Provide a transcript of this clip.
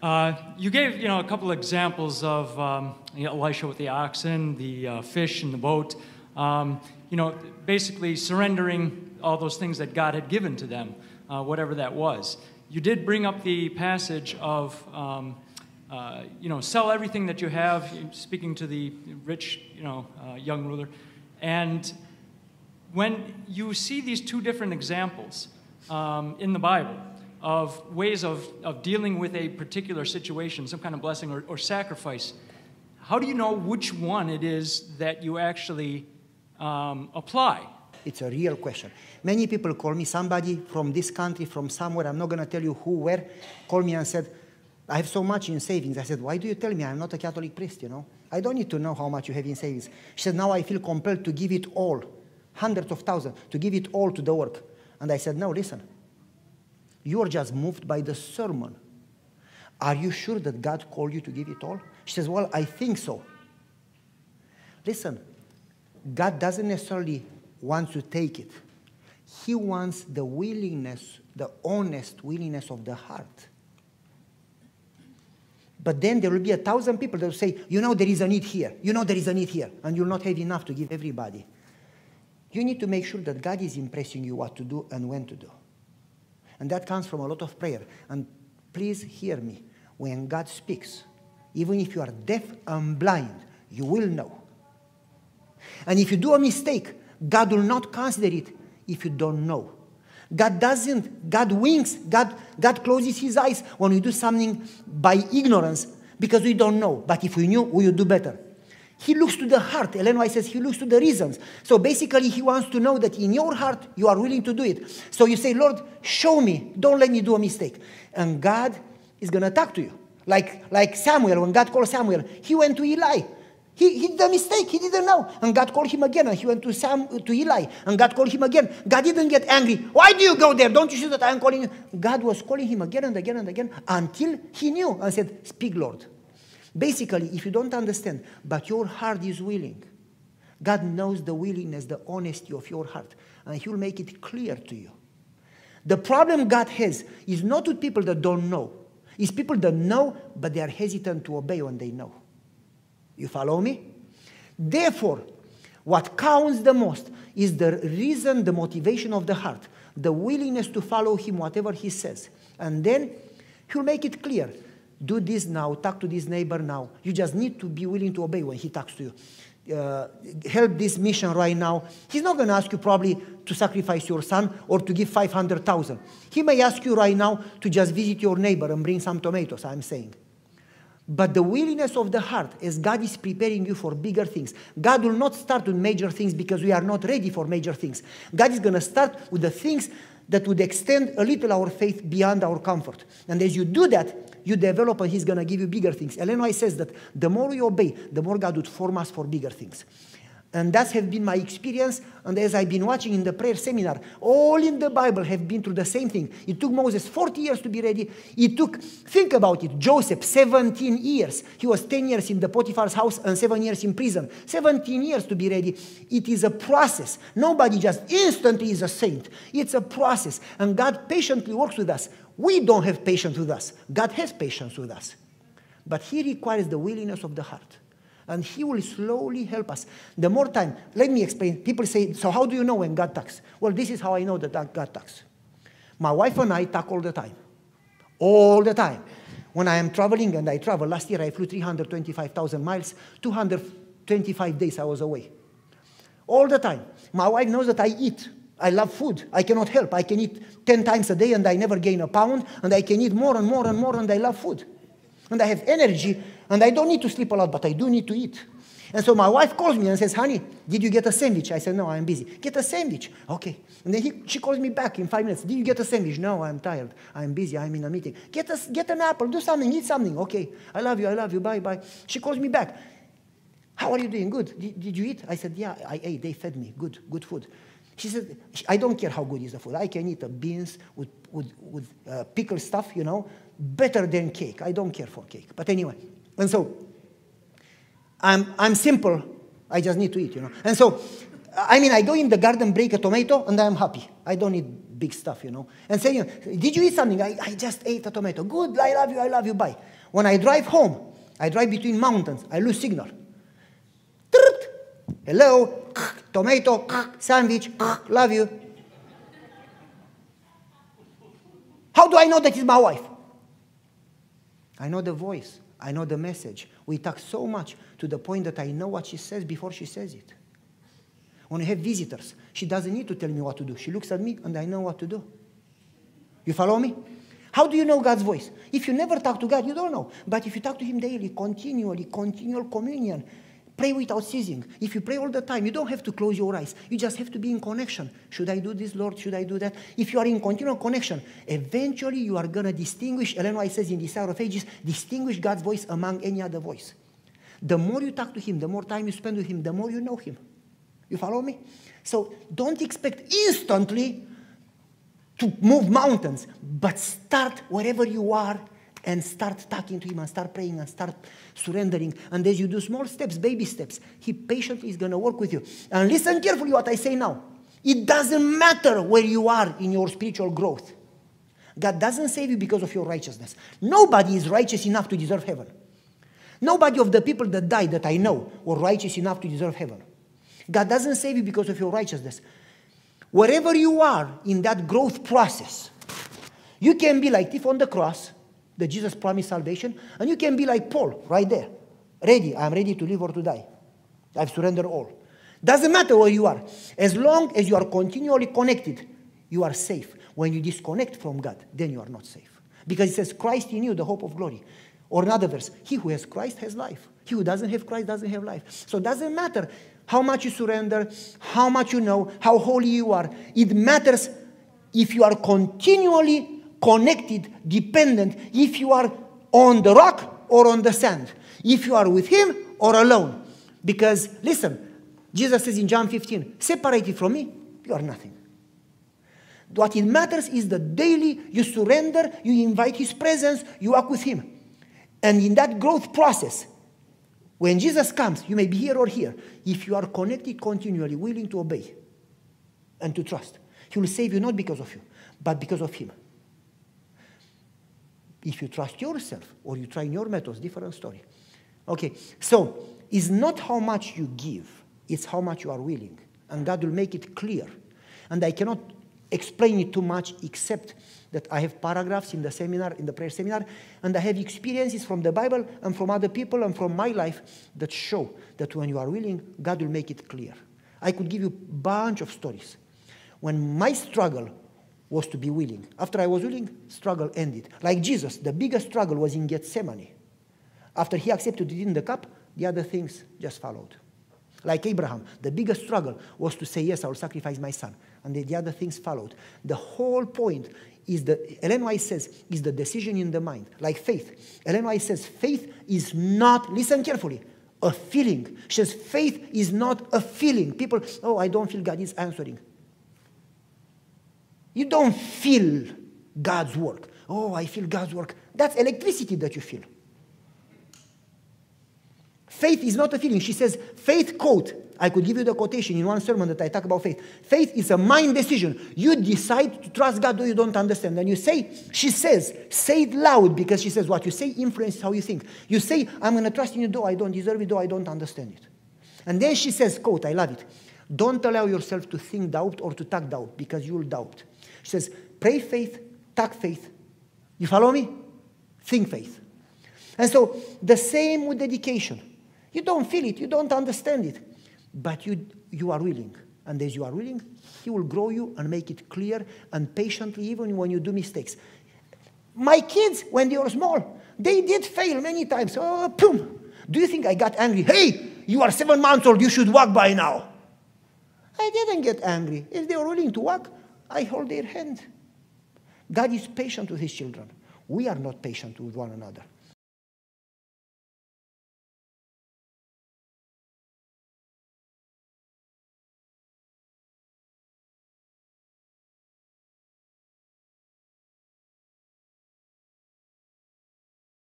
You gave, a couple of examples of Elisha with the oxen, the fish in the boat. Basically surrendering all those things that God had given to them, whatever that was. You did bring up the passage of, sell everything that you have, speaking to the rich, young ruler. And when you see these two different examples in the Bible, of ways of dealing with a particular situation, some kind of blessing or sacrifice, how do you know which one it is that you actually apply? It's a real question. Many people call me, somebody from this country, from somewhere, I'm not going to tell you who, where, called me and said, I have so much in savings. I said, why do you tell me? I'm not a Catholic priest, I don't need to know how much you have in savings. She said, now I feel compelled to give it all, hundreds of thousands, to give it all to the work. And I said, no, listen. You're just moved by the sermon. Are you sure that God called you to give it all? She says, well, I think so. Listen, God doesn't necessarily want to take it. He wants the willingness, the honest willingness of the heart. But then there will be 1,000 people that will say, there is a need here. There is a need here. And you'll not have enough to give everybody. You need to make sure that God is impressing you what to do and when to do. And that comes from a lot of prayer. And please hear me. When God speaks, even if you are deaf and blind, you will know. And if you do a mistake, God will not consider it if you don't know. God winks, God closes his eyes when we do something by ignorance because we don't know. But if we knew, we would do better. He looks to the heart. Ellen White says he looks to the reasons. So basically he wants to know that in your heart you are willing to do it. So you say, Lord, show me. Don't let me do a mistake. And God is going to talk to you. Like Samuel, when God called Samuel, he went to Eli. He did a mistake. He didn't know. And God called him again. And he went to Eli. And God called him again. God didn't get angry. Why do you go there? Don't you see that I am calling you? God was calling him again and again and again until he knew and said, speak, Lord. Basically, if you don't understand, but your heart is willing, God knows the willingness, the honesty of your heart, and he will make it clear to you. The problem God has is not with people that don't know. It's people that know, but they are hesitant to obey when they know. You follow me? Therefore, what counts the most is the reason, the motivation of the heart, the willingness to follow him, whatever he says. And then he'll make it clear. Do this now, talk to this neighbor now. You just need to be willing to obey when he talks to you. Help this mission right now. He's not going to ask you probably to sacrifice your son or to give 500,000. He may ask you right now to just visit your neighbor and bring some tomatoes, I'm saying. But the willingness of the heart, as God is preparing you for bigger things. God will not start with major things because we are not ready for major things. God is going to start with the things that would extend a little our faith beyond our comfort. And as you do that, you develop and he's going to give you bigger things. Ellen White says that the more we obey, the more God would form us for bigger things. And that has been my experience. And as I've been watching in the prayer seminar, all in the Bible have been through the same thing. It took Moses 40 years to be ready. Think about it, Joseph, 17 years. He was 10 years in the Potiphar's house and 7 years in prison. 17 years to be ready. It is a process. Nobody just instantly is a saint. It's a process. And God patiently works with us. We don't have patience with us. God has patience with us. But he requires the willingness of the heart. And he will slowly help us. The more time, let me explain. People say, so how do you know when God talks? Well, this is how I know that God talks. My wife and I talk all the time. All the time. When I am traveling, and I travel, last year I flew 325,000 miles, 225 days I was away. All the time. My wife knows that I eat. I love food. I cannot help. I can eat 10 times a day and I never gain a pound. And I can eat more and more and more and I love food. And I have energy, and I don't need to sleep a lot, but I do need to eat. And so my wife calls me and says, honey, did you get a sandwich? I said, no, I'm busy. Get a sandwich. Okay. And then she calls me back in 5 minutes. Did you get a sandwich? No, I'm tired. I'm busy. I'm in a meeting. Get an apple. Do something. Eat something. Okay. I love you. Bye, bye. She calls me back. How are you doing? Good. Did you eat? I said, yeah, I ate. They fed me. Good food. She said, I don't care how good is the food. I can eat beans with pickled stuff, better than cake. I don't care for cake. But anyway, and so I'm simple. I just need to eat, And so, I go in the garden, break a tomato, and I'm happy. I don't need big stuff, And say, did you eat something? I just ate a tomato. Good, I love you, bye. When I drive home, I drive between mountains, I lose signal. Trrrt. Hello, tomato, sandwich, love you. How do I know that is my wife? I know the voice. I know the message. We talk so much to the point that I know what she says before she says it. When I have visitors, she doesn't need to tell me what to do. She looks at me and I know what to do. You follow me? How do you know God's voice? If you never talk to God, you don't know. But if you talk to Him daily, continually, continual communion, pray without ceasing. If you pray all the time, you don't have to close your eyes. You just have to be in connection. Should I do this, Lord? Should I do that? If you are in continual connection, eventually you are going to distinguish, Ellen White says in Desire of Ages, distinguish God's voice among any other voice. The more you talk to Him, the more time you spend with Him, the more you know Him. You follow me? So don't expect instantly to move mountains, but start wherever you are and start talking to Him and start praying and start surrendering. And as you do small steps, baby steps, He patiently is going to work with you. And listen carefully what I say now. It doesn't matter where you are in your spiritual growth. God doesn't save you because of your righteousness. Nobody is righteous enough to deserve heaven. Nobody of the people that died that I know were righteous enough to deserve heaven. God doesn't save you because of your righteousness. Wherever you are in that growth process, you can be like thief on the cross, that Jesus promised salvation, and you can be like Paul right there. Ready, I'm ready to live or to die. I've surrendered all. Doesn't matter where you are. As long as you are continually connected, you are safe. When you disconnect from God, then you are not safe. Because it says, Christ in you, the hope of glory. Or another verse, he who has Christ has life. He who doesn't have Christ doesn't have life. So it doesn't matter how much you surrender, how much you know, how holy you are. It matters if you are continually connected, dependent, if you are on the rock or on the sand, if you are with Him or alone. Because, listen, Jesus says in John 15, separated from me, you are nothing. What it matters is that daily you surrender, you invite His presence, you walk with Him. And in that growth process, when Jesus comes, you may be here or here. If you are connected continually, willing to obey and to trust, He will save you not because of you, but because of Him. If you trust yourself or you try your methods, different story. Okay, so it's not how much you give, it's how much you are willing. And God will make it clear. And I cannot explain it too much except that I have paragraphs in the seminar, in the prayer seminar, and I have experiences from the Bible and from other people and from my life that show that when you are willing, God will make it clear. I could give you a bunch of stories. When my struggle was to be willing, after I was willing, struggle ended. Like Jesus, the biggest struggle was in Gethsemane. After He accepted it in the cup, the other things just followed. Like Abraham, the biggest struggle was to say, yes, I will sacrifice my son. And the other things followed. The whole point is Ellen White says, is the decision in the mind. Like faith. Ellen White says, faith is not, listen carefully, a feeling. She says, faith is not a feeling. People, oh, I don't feel God is answering. You don't feel God's work. Oh, I feel God's work. That's electricity that you feel. Faith is not a feeling. She says, faith quote. I could give you the quotation in one sermon that I talk about faith. Faith is a mind decision. You decide to trust God though you don't understand. And you say, she says, say it loud, because she says what you say influences how you think. You say, I'm going to trust in you though I don't deserve it, though I don't understand it. And then she says, quote, I love it. Don't allow yourself to think doubt or to talk doubt, because you will doubt. She says, pray faith, talk faith. You follow me? Think faith. And so the same with dedication. You don't feel it, you don't understand it, but you are willing. And as you are willing, He will grow you and make it clear and patiently, even when you do mistakes. My kids, when they were small, they did fail many times. Oh, boom. Do you think I got angry? Hey, you are 7 months old, you should walk by now. I didn't get angry. If they were willing to walk, I hold their hand. God is patient with His children. We are not patient with one another.